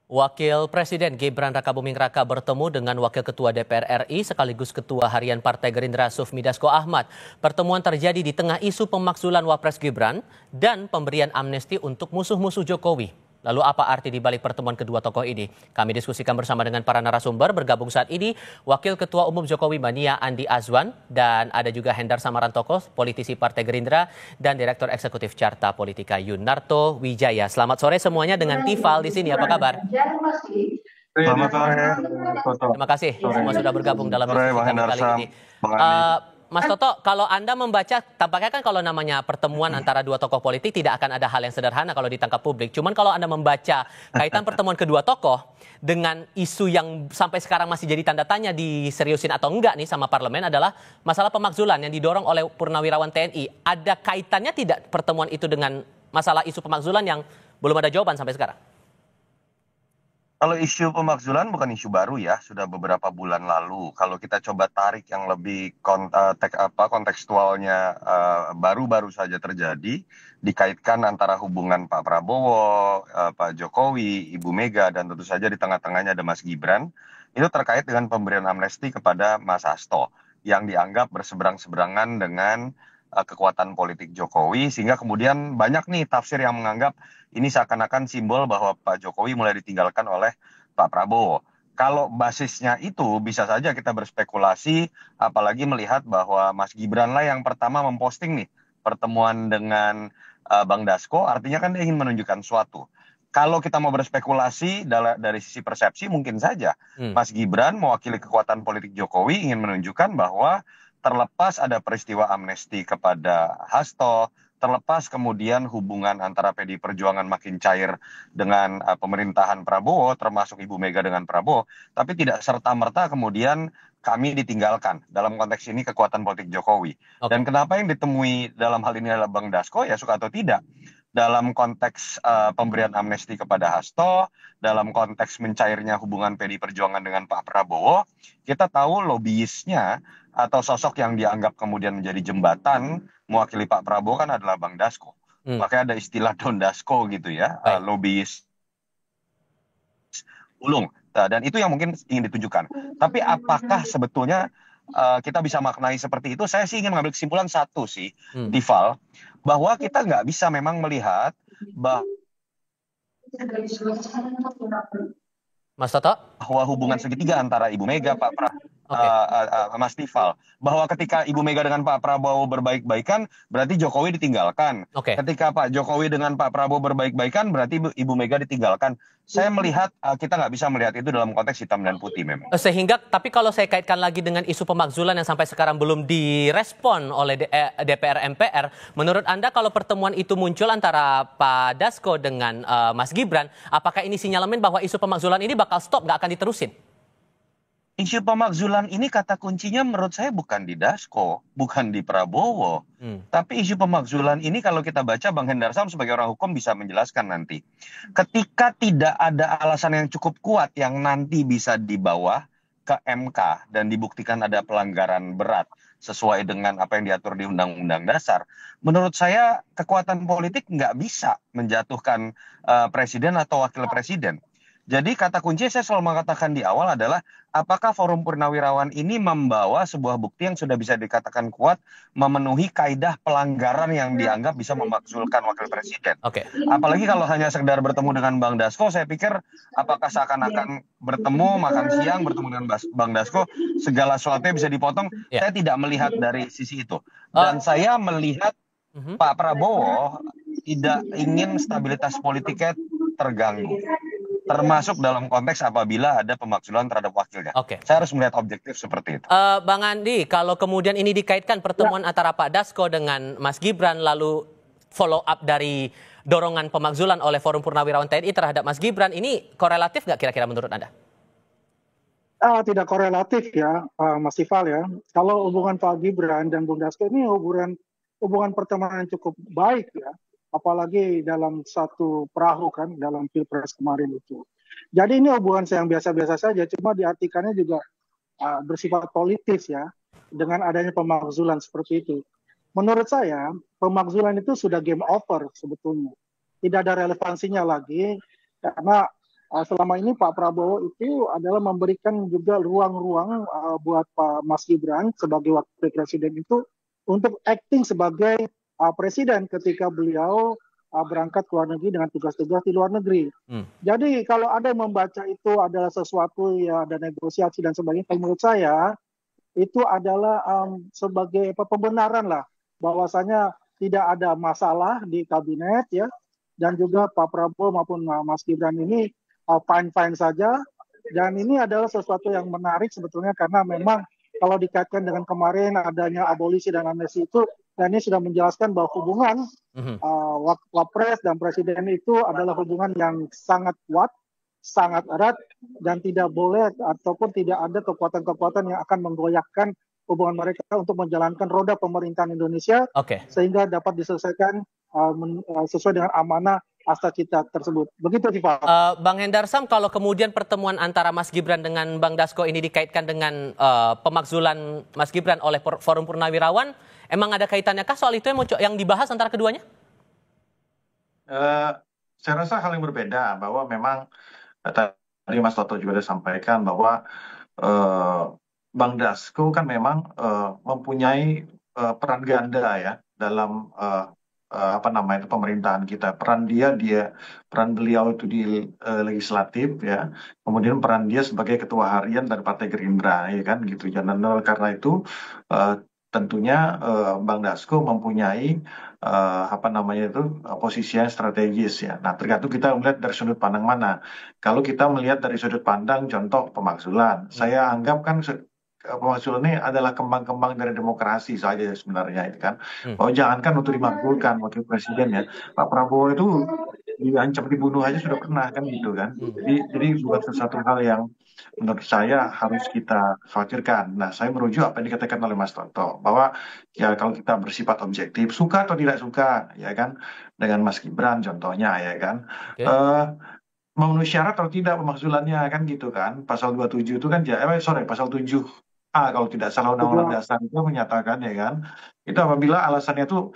Wakil Presiden Gibran Rakabuming Raka bertemu dengan Wakil Ketua DPR RI sekaligus Ketua Harian Partai Gerindra Sufmi Dasko Ahmad. Pertemuan terjadi di tengah isu pemakzulan Wapres Gibran dan pemberian amnesti untuk musuh-musuh Jokowi. Lalu apa arti di balik pertemuan kedua tokoh ini? Kami diskusikan bersama dengan para narasumber. Bergabung saat ini Wakil Ketua Umum Jokowi Mania Andi Azwan dan ada juga Hendar Samarantoko, politisi Partai Gerindra dan Direktur Eksekutif Carta Politika Yunarto Wijaya. Selamat sore semuanya dengan Tifal di sini. Apa kabar? Selamat sore, Toto. Terima kasih semua sudah bergabung dalam Sore, diskusi Bang kami Hendar kali Sam, ini. Bang Andi. Mas Toto, kalau Anda membaca, tampaknya kan kalau namanya pertemuan antara dua tokoh politik tidak akan ada hal yang sederhana kalau ditangkap publik. Cuman kalau Anda membaca kaitan pertemuan kedua tokoh dengan isu yang sampai sekarang masih jadi tanda tanya diseriusin atau enggak nih sama parlemen adalah masalah pemakzulan yang didorong oleh Purnawirawan TNI. Ada kaitannya tidak pertemuan itu dengan masalah isu pemakzulan yang belum ada jawaban sampai sekarang? Kalau isu pemakzulan bukan isu baru ya, sudah beberapa bulan lalu. Kalau kita coba tarik yang lebih kontekstualnya baru-baru saja terjadi, dikaitkan antara hubungan Pak Prabowo, Pak Jokowi, Ibu Mega, dan tentu saja di tengah-tengahnya ada Mas Gibran, itu terkait dengan pemberian amnesti kepada Mas Hasto, yang dianggap berseberang-seberangan dengan kekuatan politik Jokowi, sehingga kemudian banyak nih tafsir yang menganggap ini seakan-akan simbol bahwa Pak Jokowi mulai ditinggalkan oleh Pak Prabowo. Kalau basisnya itu bisa saja kita berspekulasi, apalagi melihat bahwa Mas Gibran lah yang pertama memposting nih pertemuan dengan Bang Dasko, artinya kan dia ingin menunjukkan suatu. Kalau kita mau berspekulasi dari sisi persepsi, mungkin saja Mas Gibran mewakili kekuatan politik Jokowi ingin menunjukkan bahwa terlepas ada peristiwa amnesti kepada Hasto, terlepas kemudian hubungan antara PDI Perjuangan makin cair dengan pemerintahan Prabowo, termasuk Ibu Mega dengan Prabowo, tapi tidak serta-merta kemudian kami ditinggalkan. Dalam konteks ini kekuatan politik Jokowi. Dan kenapa yang ditemui dalam hal ini adalah Bang Dasko, ya suka atau tidak. Dalam konteks pemberian amnesti kepada Hasto, dalam konteks mencairnya hubungan PDI Perjuangan dengan Pak Prabowo, kita tahu lobbyisnya atau sosok yang dianggap kemudian menjadi jembatan mewakili Pak Prabowo kan adalah Bang Dasko. Makanya ada istilah Don Dasko gitu ya, lobbyis ulung. Dan itu yang mungkin ingin ditunjukkan. Tapi apakah sebetulnya kita bisa maknai seperti itu? Saya sih ingin mengambil kesimpulan satu sih, Tifal, bahwa kita nggak bisa memang melihat bahwa Mas Toto? Hubungan segitiga antara Ibu Mega, Pak Mas Tifal, bahwa ketika Ibu Mega dengan Pak Prabowo berbaik-baikan, berarti Jokowi ditinggalkan. Ketika Pak Jokowi dengan Pak Prabowo berbaik-baikan, berarti Ibu Mega ditinggalkan. Saya melihat kita nggak bisa melihat itu dalam konteks hitam dan putih memang. Sehingga, tapi kalau saya kaitkan lagi dengan isu pemakzulan yang sampai sekarang belum direspon oleh DPR MPR, menurut Anda kalau pertemuan itu muncul antara Pak Dasko dengan Mas Gibran, apakah ini sinyalemen bahwa isu pemakzulan ini bakal stop, nggak akan diterusin? Isu pemakzulan ini kata kuncinya menurut saya bukan di Dasko, bukan di Prabowo. Tapi isu pemakzulan ini kalau kita baca, Bang Hendar Sam sebagai orang hukum bisa menjelaskan nanti. Ketika tidak ada alasan yang cukup kuat yang nanti bisa dibawa ke MK dan dibuktikan ada pelanggaran berat sesuai dengan apa yang diatur di Undang-Undang Dasar, menurut saya kekuatan politik nggak bisa menjatuhkan presiden atau wakil presiden. Jadi kata kunci saya selalu mengatakan di awal adalah apakah Forum Purnawirawan ini membawa sebuah bukti yang sudah bisa dikatakan kuat memenuhi kaidah pelanggaran yang dianggap bisa memakzulkan wakil presiden. Apalagi kalau hanya sekedar bertemu dengan Bang Dasko, saya pikir apakah seakan-akan bertemu makan siang bertemu dengan Bang Dasko segala sesuatunya bisa dipotong. Saya tidak melihat dari sisi itu. Dan saya melihat Pak Prabowo tidak ingin stabilitas politiknya terganggu. Termasuk dalam konteks apabila ada pemakzulan terhadap wakilnya. Saya harus melihat objektif seperti itu. Bang Andi, kalau kemudian ini dikaitkan pertemuan antara Pak Dasko dengan Mas Gibran, lalu follow up dari dorongan pemakzulan oleh Forum Purnawirawan TNI terhadap Mas Gibran, ini korelatif nggak kira-kira menurut Anda? Tidak korelatif ya, Mas Tifal ya. Kalau hubungan Pak Gibran dan Bung Dasko ini hubungan pertemanan yang cukup baik ya. Apalagi dalam satu perahu kan dalam Pilpres kemarin itu. Jadi ini hubungan yang biasa-biasa saja, cuma diartikannya juga bersifat politis ya, dengan adanya pemakzulan seperti itu. Menurut saya, pemakzulan itu sudah game over sebetulnya. Tidak ada relevansinya lagi, karena selama ini Pak Prabowo itu adalah memberikan juga ruang-ruang buat Pak Mas Gibran sebagai wakil presiden itu untuk acting sebagai presiden ketika beliau berangkat ke luar negeri dengan tugas-tugas di luar negeri. Jadi kalau ada yang membaca itu adalah sesuatu ya ada negosiasi dan sebagainya, menurut saya itu adalah sebagai pembenaran lah bahwasanya tidak ada masalah di kabinet ya, dan juga Pak Prabowo maupun Mas Gibran ini fine-fine saja, dan ini adalah sesuatu yang menarik sebetulnya karena memang kalau dikaitkan dengan kemarin adanya abolisi dan amnesti itu, dan ini sudah menjelaskan bahwa hubungan Wapres dan Presiden itu adalah hubungan yang sangat kuat, sangat erat, dan tidak boleh ataupun tidak ada kekuatan-kekuatan yang akan menggoyahkan hubungan mereka untuk menjalankan roda pemerintahan Indonesia sehingga dapat diselesaikan sesuai dengan amanah asta cita tersebut. Begitu, Tifa. Bang Hendarsam, kalau kemudian pertemuan antara Mas Gibran dengan Bang Dasko ini dikaitkan dengan pemakzulan Mas Gibran oleh Forum Purnawirawan, emang ada kaitannya kah soal itu yang dibahas antara keduanya? Saya rasa hal yang berbeda, bahwa memang tadi Mas Toto juga sudah sampaikan bahwa Bang Dasko kan memang mempunyai peran ganda ya dalam pemerintahan kita. Peran beliau itu di legislatif ya, kemudian peran dia sebagai ketua harian dari Partai Gerindra ya kan gitu. Dan karena itu tentunya Bang Dasko mempunyai posisi yang strategis ya. Nah, tergantung kita melihat dari sudut pandang mana. Kalau kita melihat dari sudut pandang contoh pemakzulan, saya anggap kan pemakzulan ini adalah kembang-kembang dari demokrasi saja sebenarnya itu kan. Oh, jangankan untuk dimakzulkan wakil presiden ya, Pak Prabowo itu diancam dibunuh aja sudah pernah kan gitu kan. Jadi bukan sesuatu hal yang menurut saya harus kita khawatirkan. Nah, saya merujuk apa yang dikatakan oleh Mas Toto bahwa ya kalau kita bersifat objektif, suka atau tidak suka ya kan dengan Mas Gibran contohnya ya kan. Memenuhi syarat atau tidak pemakzulannya kan gitu kan. Pasal 27 itu kan pasal 7A kalau tidak salah Undang-Undang Dasar itu menyatakan ya kan. Itu apabila alasannya itu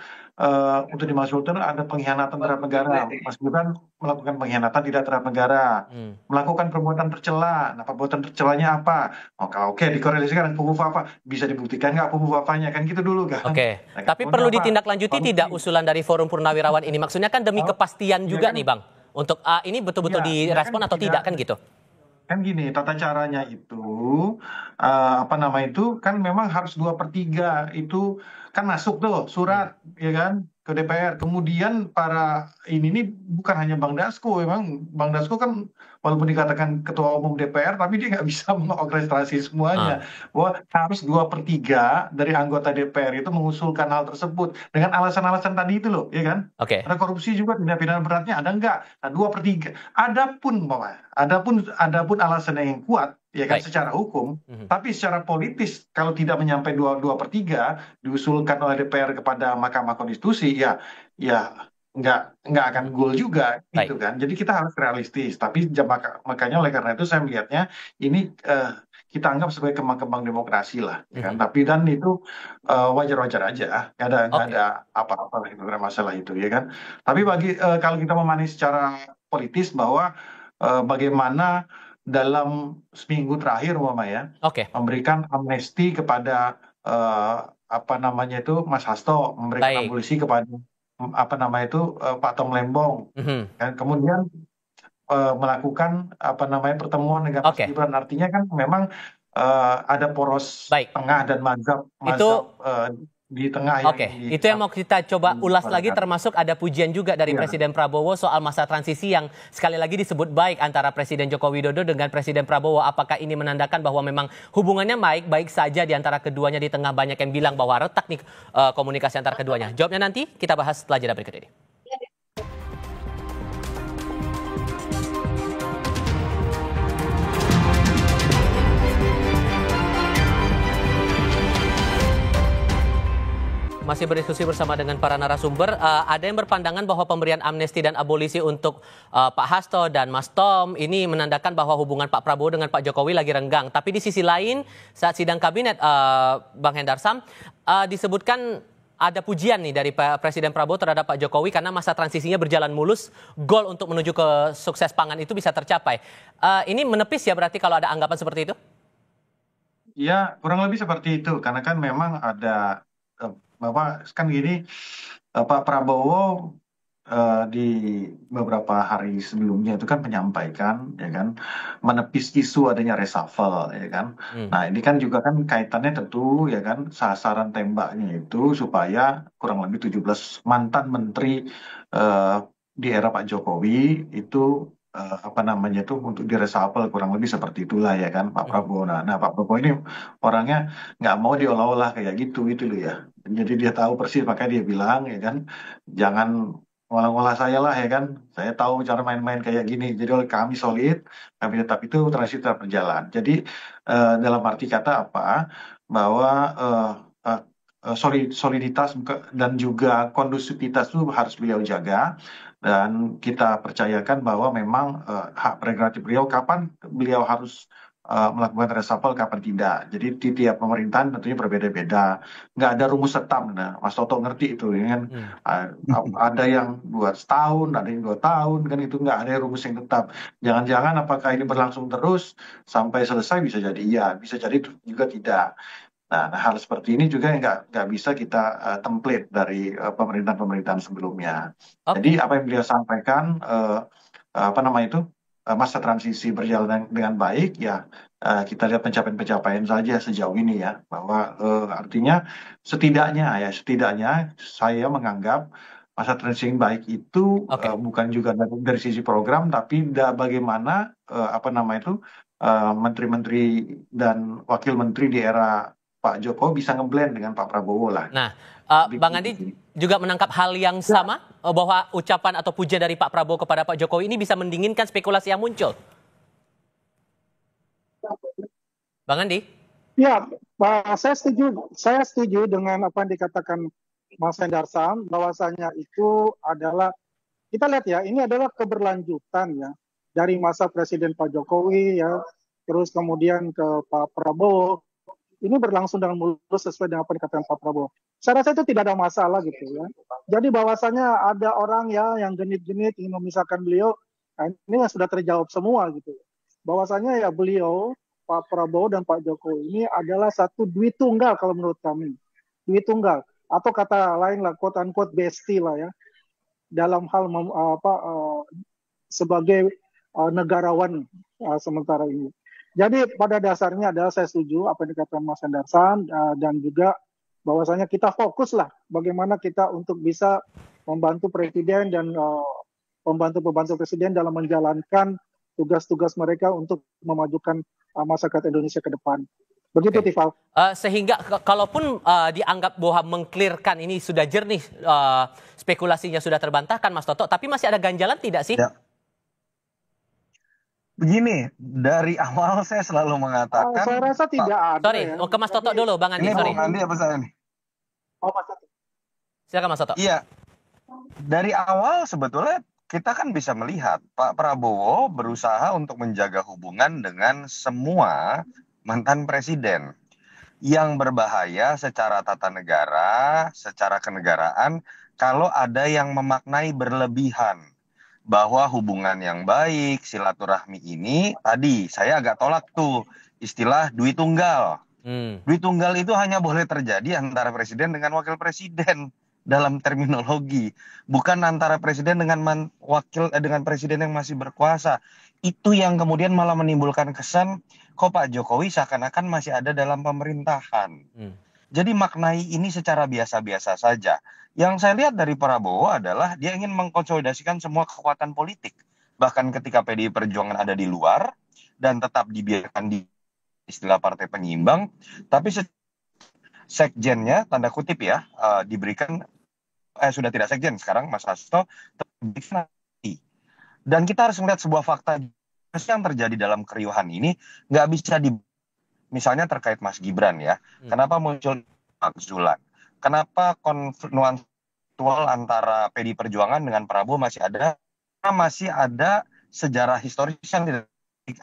untuk dimakzulkan ada pengkhianatan terhadap negara. Mas Gibran melakukan pengkhianatan tidak terhadap negara. Melakukan perbuatan tercela. Nah, perbuatan tercelanya apa? Oke, dikorelasikan dengan punggung apa? Bisa dibuktikan nggak punggung apanya? Kan gitu dulu kan. Nah, tapi perlu ditindaklanjuti tidak usulan dari Forum Purnawirawan ini? Maksudnya kan demi kepastian juga nih Bang. Untuk ini betul-betul direspon atau tidak kan gitu? Kan gini, tata caranya itu kan memang harus 2/3 itu kan masuk tuh surat ya kan ke DPR. Kemudian para ini bukan hanya Bang Dasko, memang Bang Dasko kan walaupun dikatakan ketua umum DPR tapi dia nggak bisa mengorkestrasi semuanya. Bahwa harus 2/3 dari anggota DPR itu mengusulkan hal tersebut dengan alasan-alasan tadi itu loh, ya kan? Ada korupsi juga, tindak pidana beratnya ada nggak? Nah, 2/3. Adapun alasan yang kuat ya kan secara hukum, tapi secara politis kalau tidak menyampai 2/3 diusulkan oleh DPR kepada Mahkamah Konstitusi ya nggak akan goal juga gitu kan. Jadi kita harus realistis. Tapi makanya oleh karena itu saya melihatnya ini kita anggap sebagai kembang-kembang demokrasi lah, ya kan. Tapi dan itu wajar-wajar aja, nggak ada apa-apa itu, nggak ada masalah itu, ya kan. Tapi kalau kita memahami secara politis bahwa bagaimana dalam seminggu terakhir memberikan amnesti kepada Mas Hasto, memberikan abolisi kepada Pak Tom Lembong, kan kemudian melakukan pertemuan dengan Mas Gibran. Artinya kan memang ada poros tengah dan mazhab di tengah. Itu yang mau kita coba ulas lagi, termasuk ada pujian juga dari Presiden Prabowo soal masa transisi yang sekali lagi disebut baik antara Presiden Joko Widodo dengan Presiden Prabowo. Apakah ini menandakan bahwa memang hubungannya baik saja di antara keduanya, di tengah banyak yang bilang bahwa retak nih komunikasi antara keduanya? Jawabnya nanti kita bahas setelah jeda berikut ini. Masih berdiskusi bersama dengan para narasumber. Ada yang berpandangan bahwa pemberian amnesti dan abolisi untuk Pak Hasto dan Mas Tom ini menandakan bahwa hubungan Pak Prabowo dengan Pak Jokowi lagi renggang. Tapi di sisi lain, saat sidang kabinet, Bang Hendarsam, disebutkan ada pujian nih dari Presiden Prabowo terhadap Pak Jokowi karena masa transisinya berjalan mulus, goal untuk menuju ke sukses pangan itu bisa tercapai. Ini menepis ya berarti kalau ada anggapan seperti itu? Ya, kurang lebih seperti itu. Karena kan memang ada Bapak kan gini, Pak Prabowo di beberapa hari sebelumnya itu kan menyampaikan, ya kan, menepis isu adanya reshuffle, ya kan. Nah, ini kan juga kan kaitannya tentu, ya kan, sasaran tembaknya itu supaya kurang lebih 17 mantan menteri eh, di era Pak Jokowi itu apa namanya itu untuk di reshuffle kurang lebih seperti itulah ya kan Pak Prabowo. Nah, Pak Prabowo ini orangnya nggak mau diolah-olah kayak gitu loh ya. Jadi dia tahu persis makanya dia bilang ya kan jangan ngolah-ngolah saya lah ya kan. Saya tahu cara main-main kayak gini. Jadi oleh kami solid, kami tetap itu transisi tetap berjalan. Jadi dalam arti kata apa? Bahwa soliditas dan juga kondusivitas itu harus beliau jaga. Dan kita percayakan bahwa memang hak prerogatif beliau kapan beliau harus melakukan reshuffle, kapan tidak. Jadi di tiap pemerintahan tentunya berbeda-beda. Nggak ada rumus tetap. Nah, Mas Toto ngerti itu. Ya kan? Ada yang 2 tahun, ada yang 2 tahun. Kan itu nggak ada rumus yang tetap. Jangan-jangan apakah ini berlangsung terus sampai selesai bisa jadi iya, bisa jadi juga tidak. Nah, hal seperti ini juga yang nggak bisa kita template dari pemerintahan-pemerintahan sebelumnya. Jadi apa yang beliau sampaikan, apa nama itu, masa transisi berjalan dengan baik, ya kita lihat pencapaian-pencapaian saja sejauh ini ya, bahwa artinya setidaknya saya menganggap masa transisi yang baik itu bukan juga dari sisi program, tapi bagaimana apa nama itu menteri-menteri dan wakil menteri di era Pak Jokowi bisa ngeblend dengan Pak Prabowo lah. Nah, Bang Andi juga menangkap hal yang sama bahwa ucapan atau pujian dari Pak Prabowo kepada Pak Jokowi ini bisa mendinginkan spekulasi yang muncul. Bang Andi? Ya, Pak, saya setuju dengan apa yang dikatakan Mas Hendarsam, bahwasanya itu adalah, kita lihat ya, ini adalah keberlanjutan ya dari masa Presiden Pak Jokowi ya, terus kemudian ke Pak Prabowo. Ini berlangsung dengan mulus sesuai dengan apa yang dikatakan Pak Prabowo. Saya rasa itu tidak ada masalah gitu ya. Jadi bahwasanya ada orang ya yang genit-genit ingin memisahkan beliau, nah ini yang sudah terjawab semua gitu. Bahwasanya ya beliau, Pak Prabowo dan Pak Jokowi ini adalah satu duit tunggal kalau menurut kami. Duit tunggal. Atau kata lain lah, quote unquote bestie lah ya. Dalam hal sebagai negarawan sementara ini. Jadi pada dasarnya adalah saya setuju apa yang dikatakan Mas Hendarsan dan juga bahwasanya kita fokuslah bagaimana kita untuk bisa membantu Presiden dan pembantu-pembantu Presiden dalam menjalankan tugas-tugas mereka untuk memajukan masyarakat Indonesia ke depan. Begitu, Tifal. Sehingga kalaupun dianggap bahwa mengklirkan ini sudah jernih, spekulasinya sudah terbantahkan, Mas Toto, tapi masih ada ganjalan tidak sih? Ya. Begini, dari awal saya selalu mengatakan. Saya rasa tidak ada. Sorry, ya. ke Mas Toto dulu, Bang Andi. Ini Sorry. Bang Andi apa saya nih? Oh, Mas Toto. Silakan Mas Toto. Iya, dari awal sebetulnya kita kan bisa melihat Pak Prabowo berusaha untuk menjaga hubungan dengan semua mantan presiden. Yang berbahaya secara tata negara, secara kenegaraan, kalau ada yang memaknai berlebihan. Bahwa hubungan yang baik, silaturahmi ini, tadi saya agak tolak tuh istilah duit tunggal. Duit tunggal itu hanya boleh terjadi antara presiden dengan wakil presiden dalam terminologi. Bukan antara presiden dengan dengan presiden yang masih berkuasa. Itu yang kemudian malah menimbulkan kesan, kok Pak Jokowi seakan-akan masih ada dalam pemerintahan. Jadi maknai ini secara biasa-biasa saja. Yang saya lihat dari Prabowo adalah dia ingin mengkonsolidasikan semua kekuatan politik. Bahkan ketika PDI Perjuangan ada di luar dan tetap dibiarkan di istilah partai penyeimbang, tapi sekjennya, tanda kutip ya, diberikan, sudah tidak sekjen sekarang, Mas Hasto, dan kita harus melihat sebuah fakta yang terjadi dalam keriuhan ini, nggak bisa misalnya terkait Mas Gibran ya, kenapa muncul makzulan? Kenapa konfliktual antara PDI Perjuangan dengan Prabowo masih ada? Karena masih ada sejarah historis yang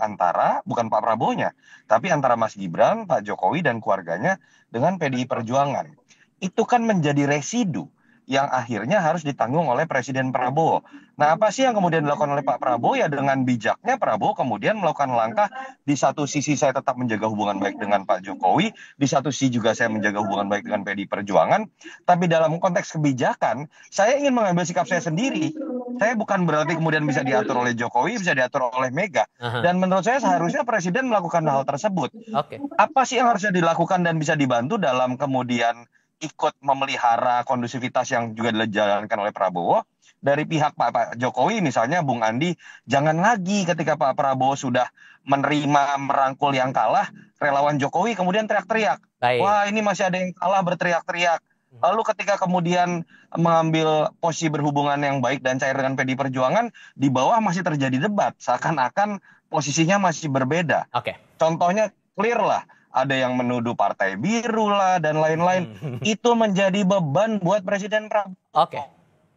antara, bukan Pak Prabowo-nya, tapi antara Mas Gibran, Pak Jokowi dan keluarganya dengan PDI Perjuangan. itu kan menjadi residu yang akhirnya harus ditanggung oleh Presiden Prabowo. Nah, apa sih yang kemudian dilakukan oleh Pak Prabowo? Ya dengan bijaknya Prabowo kemudian melakukan langkah, di satu sisi saya tetap menjaga hubungan baik dengan Pak Jokowi, di satu sisi juga saya menjaga hubungan baik dengan PDI Perjuangan, tapi dalam konteks kebijakan, saya ingin mengambil sikap saya sendiri. Saya bukan berarti kemudian bisa diatur oleh Jokowi, bisa diatur oleh Mega. Aha. Dan menurut saya seharusnya Presiden melakukan hal tersebut. Oke. Apa sih yang harusnya dilakukan dan bisa dibantu dalam kemudian ikut memelihara kondusivitas yang juga dijalankan oleh Prabowo? Dari pihak Pak Jokowi misalnya, Bung Andi, jangan lagi ketika Pak Prabowo sudah menerima merangkul yang kalah, relawan Jokowi kemudian teriak-teriak. Baik. Wah, ini masih ada yang kalah, berteriak-teriak. Lalu ketika kemudian mengambil posisi berhubungan yang baik dan cair dengan PDI Perjuangan, di bawah masih terjadi debat, seakan-akan posisinya masih berbeda. Oke. Contohnya clear lah, ada yang menuduh partai biru lah dan lain-lain. Itu menjadi beban buat Presiden Prabowo. Oke.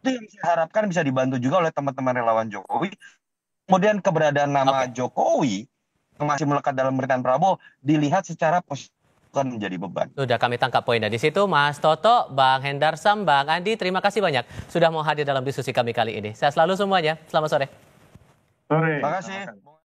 Itu yang saya harapkan bisa dibantu juga oleh teman-teman relawan Jokowi. Kemudian keberadaan nama Jokowi yang masih melekat dalam pemerintahan Prabowo dilihat secara positif, bukan menjadi beban. Sudah kami tangkap poinnya di situ, Mas Toto, Bang Hendarsam, Bang Andi, terima kasih banyak sudah mau hadir dalam diskusi kami kali ini. Sehat selalu semuanya. Selamat sore. Sore. Terima kasih.